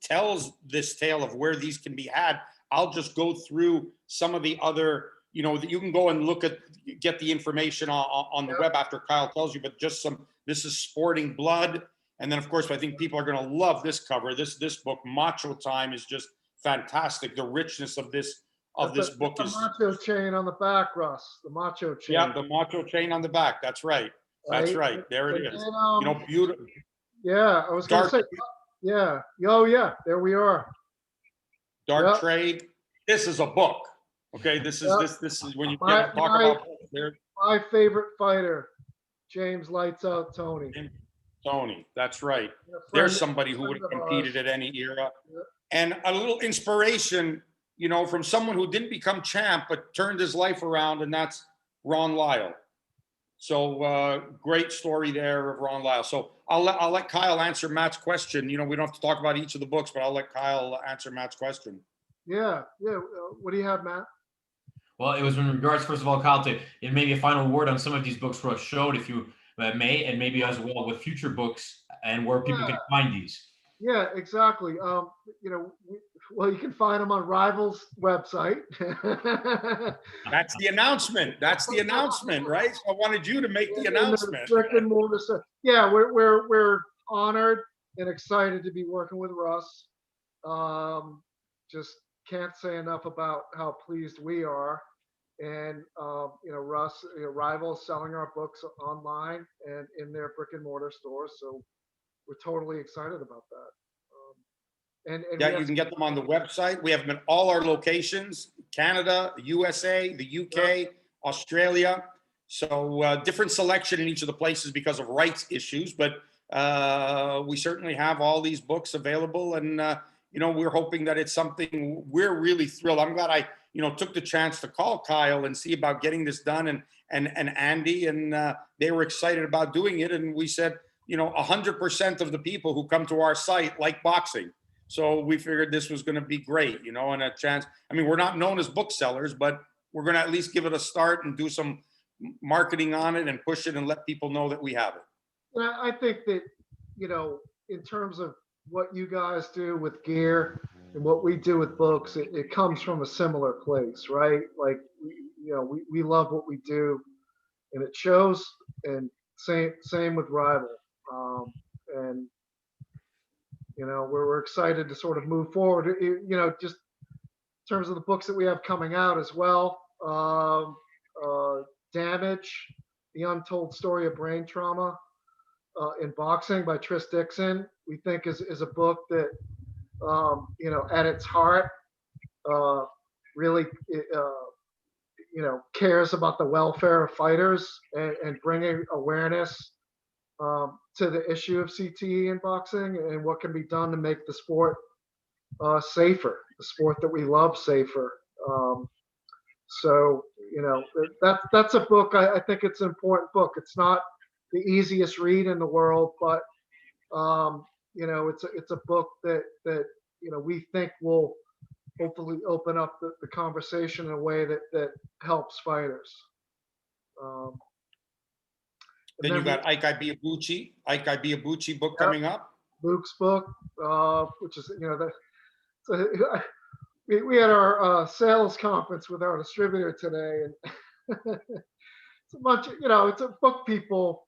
tells this tale of where these can be had, I'll just go through some of the other, that you can go and get the information on the web after Kyle tells you, but just this is Sporting Blood. And then of course, I think people are going to love this cover. This book, Macho Time, is just fantastic. The richness of this book is the macho chain on the back, Russ. The macho chain. Yeah, the macho chain on the back. That's right. That's right. There it is. Beautiful. Yeah, I was going to say, yeah. Oh, yeah. There we are. Dark Trade. This is a book. Okay, this is when you talk about my favorite fighter, James Lights Out Tony. Tony, that's right. There's somebody who would have competed at any era. Yeah. And a little inspiration, from someone who didn't become champ but turned his life around, and that's Ron Lyle. So great story there of Ron Lyle. So I'll let Kyle answer Matt's question. We don't have to talk about each of the books, but I'll let Kyle answer Matt's question. Yeah. What do you have, Matt? Well, it was in regards, first of all, Kyle, to maybe a final word on some of these books Russ showed, if you may, and maybe as well with future books and where people can find these. Yeah, exactly. You can find them on Rival's website. That's the announcement. That's the announcement, right? So I wanted you to make the announcement. Brick and mortar stuff. Yeah, we're honored and excited to be working with Russ. Just can't say enough about how pleased we are. And Russ, Rival's selling our books online and in their brick and mortar stores. So we're totally excited about that. And you can get them on the website. We have them in all our locations: Canada, the USA, the UK, Australia. So different selection in each of the places because of rights issues. But we certainly have all these books available, and we're hoping that it's something we're really thrilled. I'm glad I took the chance to call Kyle and see about getting this done, and Andy, and they were excited about doing it. And we said, 100% of the people who come to our site like boxing. So we figured this was going to be great, and a chance. I mean, we're not known as booksellers, but we're going to at least give it a start and do some marketing on it and push it and let people know that we have it. I think that, in terms of what you guys do with gear and what we do with books, it comes from a similar place, right? Like, we love what we do, and it shows. And same with Rival. And we're excited to sort of move forward. Just in terms of the books that we have coming out as well. Damage: The Untold Story of Brain Trauma in Boxing by Tris Dixon, we think is a book that, at its heart, really, cares about the welfare of fighters and bringing awareness to the issue of CTE in boxing and what can be done to make the sport safer, the sport that we love safer. So that's a book. I think it's an important book. It's not the easiest read in the world, but it's a book that we think will hopefully open up the conversation in a way that helps fighters. Um, and Then you then got Ike Ibiabuchi book yep, coming up. Luke's book, which is, so we had our sales conference with our distributor today, and it's a bunch of, it's a book people,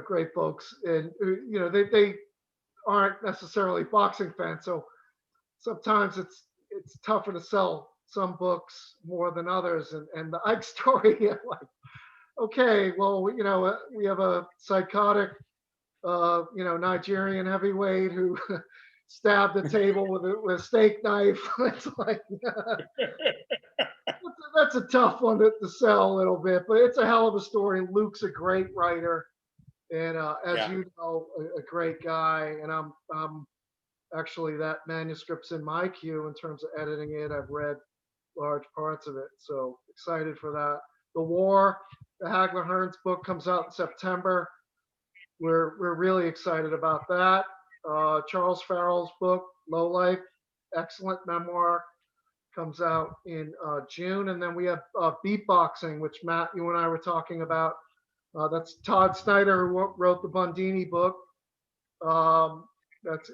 great folks, and they aren't necessarily boxing fans, so sometimes it's tougher to sell some books more than others, and the Ike story, like, okay, well, we have a psychotic, Nigerian heavyweight who stabbed the table with a steak knife. It's like, that's a tough one to sell a little bit, but it's a hell of a story. Luke's a great writer, and as you know, a great guy. And I'm actually, that manuscript's in my queue in terms of editing it. I've read large parts of it, so excited for that. The War, the Hagler Hearns book, comes out in September. We're really excited about that. Charles Farrell's book, Low Life, excellent memoir, comes out in June. And then we have Beatboxing, which Matt, you and I were talking about. That's Todd Snyder, who wrote the Bundini book.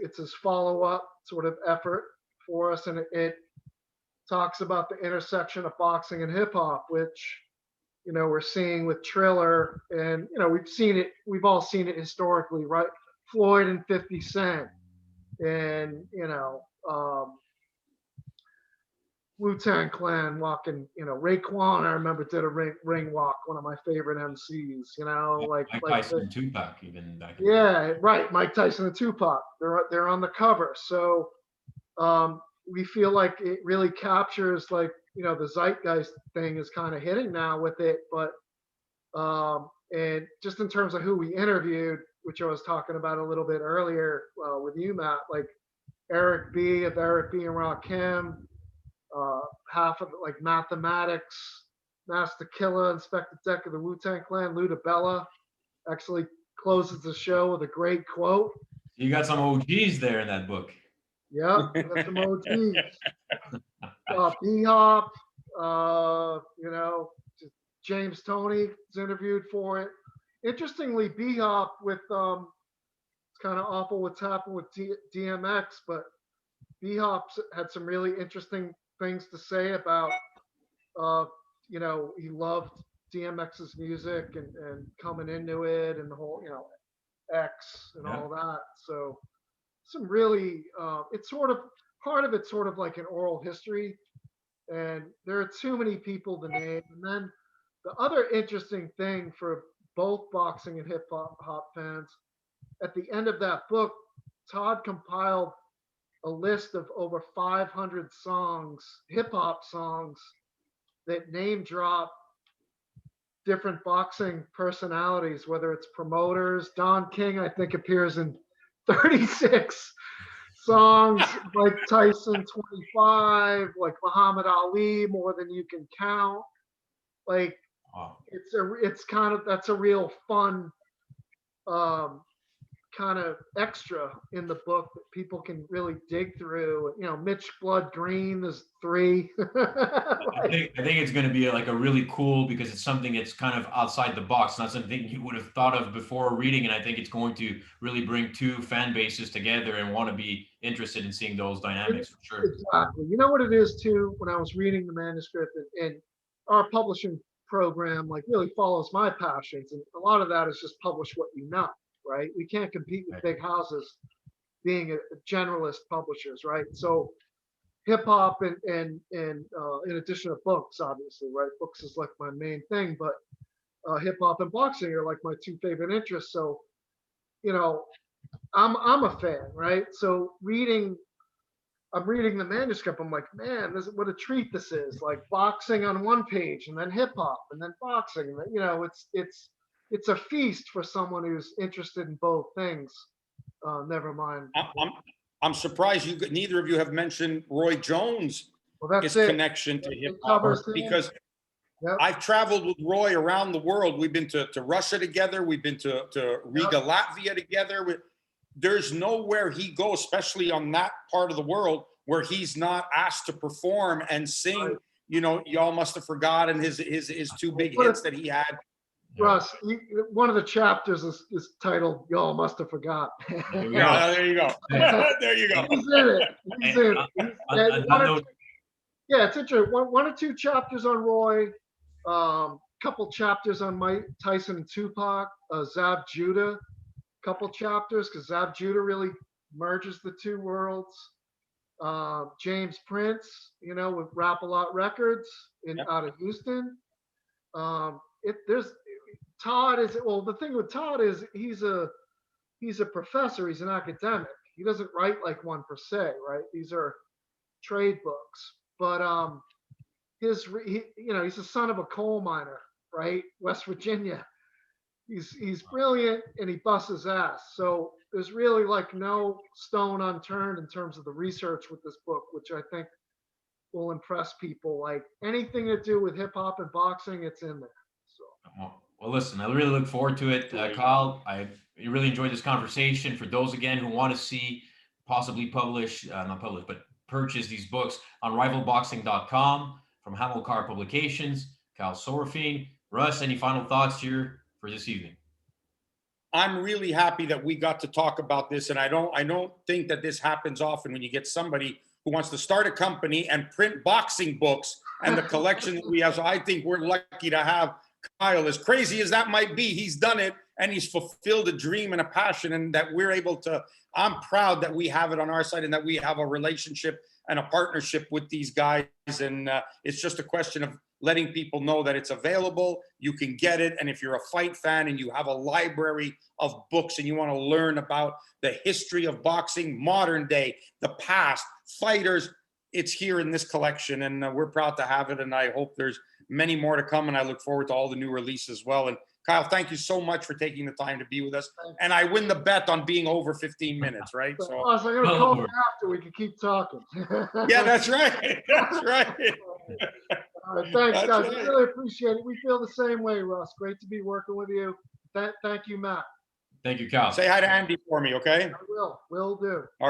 It's his follow-up sort of effort for us, and it talks about the intersection of boxing and hip hop, which we're seeing with Triller, and we've all seen it historically, right? Floyd and 50 Cent, and Wu-Tang Clan walking, Raekwon, I remember, did a ring walk, one of my favorite MCs, Mike Tyson and Tupac even back in yeah, right, Mike Tyson and Tupac, they're on the cover. So we feel like it really captures, like, the zeitgeist thing is kind of hitting now with it, but and just in terms of who we interviewed, which I was talking about a little bit earlier with you, Matt, like Eric B of Eric B and Rakim, half of it, like Mathematics, Master Killa, Inspector Deck of the Wu-Tang Clan, Luda Bella actually closes the show with a great quote. You got some OGs there in that book. Yep, got some OGs. B-Hop, James Toney is interviewed for it. Interestingly, B-Hop with, it's kind of awful what's happened with DMX, but B-Hop had some really interesting things to say about, he loved DMX's music and coming into it, and the whole, X and all that. So some really, it's sort of, part of it's sort of like an oral history, and there are too many people to name. And then the other interesting thing for both boxing and hip hop fans, at the end of that book, Todd compiled a list of over 500 songs, hip hop songs, that name drop different boxing personalities, whether it's promoters. Don King, I think, appears in 36 songs, like Tyson 25, like Muhammad Ali, More Than You Can Count. Like, it's kind of, that's a real fun kind of extra in the book that people can really dig through. Mitch Blood Green, there's 3. I think it's going to be like a really cool, because it's something that's kind of outside the box, not something you would have thought of before reading. And I think it's going to really bring two fan bases together and want to be interested in seeing those dynamics for sure. Exactly. You know what it is too, when I was reading the manuscript, and our publishing program like really follows my passions, and a lot of that is just publish what you know, right? We can't compete with big houses being a generalist publishers, right? So hip hop and in addition to books, obviously, right? Books is like my main thing, but hip hop and boxing are like my 2 favorite interests. So, I'm a fan, right? So I'm reading the manuscript. I'm like, man, what a treat this is. Like boxing on one page, and then hip hop, and then boxing. It's a feast for someone who's interested in both things. Never mind. I'm surprised neither of you have mentioned Roy Jones, his connection to hip hop, because I've traveled with Roy around the world. We've been to Russia together. We've been to Riga, Latvia together. There's nowhere he goes, especially on that part of the world, where he's not asked to perform and sing, Right. you know, Y'all Must Have Forgotten, his two big hits that he had. Russ, one of the chapters is titled "Y'all Must Have Forgot." There we go. Yeah, there you go. There you go. He's in it. He's in it. On that note, Yeah, it's interesting. One or two chapters on Roy, couple chapters on Mike Tyson and Tupac, Zab Judah, couple chapters because Zab Judah really merges the two worlds. James Prince, you know, with Rap A Lot Records out of Houston. There's Todd is well. The thing with Todd is he's a professor. He's an academic. He doesn't write like one per se, right? These are trade books. But he's the son of a coal miner, right? West Virginia. He's brilliant and he busts his ass. So there's really like no stone unturned in terms of the research with this book, which I think will impress people. Like anything to do with hip hop and boxing, it's in there. So. Well, listen, I really look forward to it, Kyle. I really enjoyed this conversation. For those again who want to see, possibly purchase these books on rivalboxing.com from Hamilcar Publications. Kyle Sarofeen. Russ, any final thoughts here for this evening? I'm really happy that we got to talk about this, and I don't think that this happens often when you get somebody who wants to start a company and print boxing books and the collection that we have. So I think we're lucky to have Kyle. As crazy as that might be, he's done it and he's fulfilled a dream and a passion, and that we're able to. I'm proud that we have it on our side and that we have a relationship and a partnership with these guys. And it's just a question of letting people know that it's available. You can get it. And if you're a fight fan and you have a library of books and you want to learn about the history of boxing, modern day, the past, fighters, it's here in this collection. And we're proud to have it. And I hope there's many more to come. And I look forward to all the new releases as well. And Kyle, thank you so much for taking the time to be with us. And I win the bet on being over 15 minutes, right? So I'm going to call you after we can keep talking. Yeah, that's right. That's right. All right, thanks, guys. Right. I really appreciate it. We feel the same way, Russ. Great to be working with you. Thank you, Matt. Thank you, Kyle. Say hi to Andy for me, okay? I will. Will do. All right.